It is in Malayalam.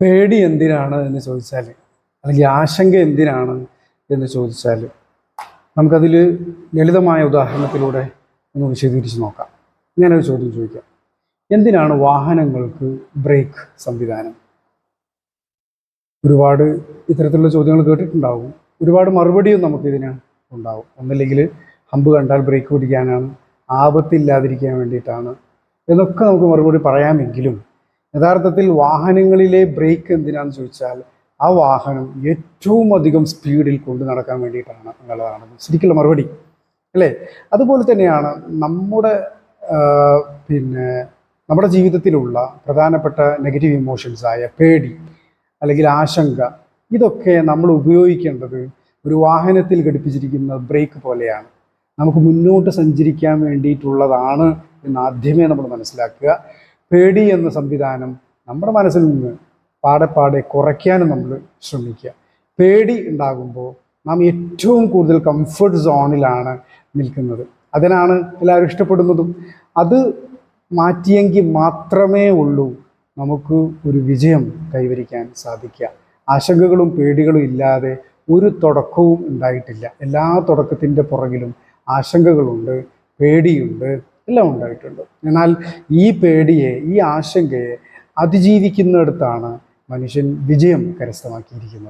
പേടി എന്തിനാണ് എന്ന് ചോദിച്ചാൽ, അല്ലെങ്കിൽ ആശങ്ക എന്തിനാണ് എന്ന് ചോദിച്ചാൽ, നമുക്കതിൽ ലളിതമായ ഉദാഹരണത്തിലൂടെ ഒന്ന് വിശദീകരിച്ച് നോക്കാം. ഞാനൊരു ചോദ്യം ചോദിക്കാം. എന്തിനാണ് വാഹനങ്ങൾക്ക് ബ്രേക്ക് സംവിധാനം? ഒരുപാട് ഇത്തരത്തിലുള്ള ചോദ്യങ്ങൾ കേട്ടിട്ടുണ്ടാവും. ഒരുപാട് മറുപടിയും നമുക്കിതിന് ഉണ്ടാവും. ഒന്നില്ലെങ്കിൽ ഹമ്പ് കണ്ടാൽ ബ്രേക്ക് പിടിക്കാനാണ്, ആപത്തില്ലാതിരിക്കാൻ വേണ്ടിയിട്ടാണ് എന്നൊക്കെ നമുക്ക് മറുപടി പറയാമെങ്കിലും യഥാർത്ഥത്തിൽ വാഹനങ്ങളിലെ ബ്രേക്ക് എന്തിനാണെന്ന് ചോദിച്ചാൽ ആ വാഹനം ഏറ്റവും അധികം സ്പീഡിൽ കൊണ്ടു നടക്കാൻ വേണ്ടിയിട്ടാണ് എന്നുള്ളതാണ് ശരിക്കുള്ള മറുപടി, അല്ലേ? അതുപോലെ തന്നെയാണ് നമ്മുടെ നമ്മുടെ ജീവിതത്തിലുള്ള പ്രധാനപ്പെട്ട നെഗറ്റീവ് ഇമോഷൻസായ പേടി അല്ലെങ്കിൽ ആശങ്ക, ഇതൊക്കെ നമ്മൾ ഉപയോഗിക്കേണ്ടത് ഒരു വാഹനത്തിൽ ഘടിപ്പിച്ചിരിക്കുന്ന ബ്രേക്ക് പോലെയാണ്. നമുക്ക് മുന്നോട്ട് സഞ്ചരിക്കാൻ വേണ്ടിയിട്ടുള്ളതാണ് എന്ന് ആദ്യമേ നമ്മൾ മനസ്സിലാക്കുക. പേടി എന്ന സംവിധാനം നമ്മുടെ മനസ്സിൽ നിന്ന് പാടെ കുറയ്ക്കാനും നമ്മൾ ശ്രമിക്കുക. പേടി ഉണ്ടാകുമ്പോൾ നാം ഏറ്റവും കൂടുതൽ കംഫർട്ട് സോണിലാണ് നിൽക്കുന്നത്. അതിനാണ് എല്ലാവരും ഇഷ്ടപ്പെടുന്നതും. അത് മാറ്റിയെങ്കിൽ മാത്രമേ ഉള്ളൂ നമുക്ക് ഒരു വിജയം കൈവരിക്കാൻ സാധിക്കുക. ആശങ്കകളും പേടികളും ഇല്ലാതെ ഒരു തുടക്കവും ഉണ്ടായിട്ടില്ല. എല്ലാ തുടക്കത്തിൻ്റെ പുറകിലും ആശങ്കകളുണ്ട്, പേടിയുണ്ട്, എല്ലാം ഉണ്ടായിട്ടുണ്ട്. എന്നാൽ ഈ പേടിയെ, ഈ ആശങ്കയെ അതിജീവിക്കുന്നിടത്താണ് മനുഷ്യൻ വിജയം കരസ്ഥമാക്കിയിരിക്കുന്നത്.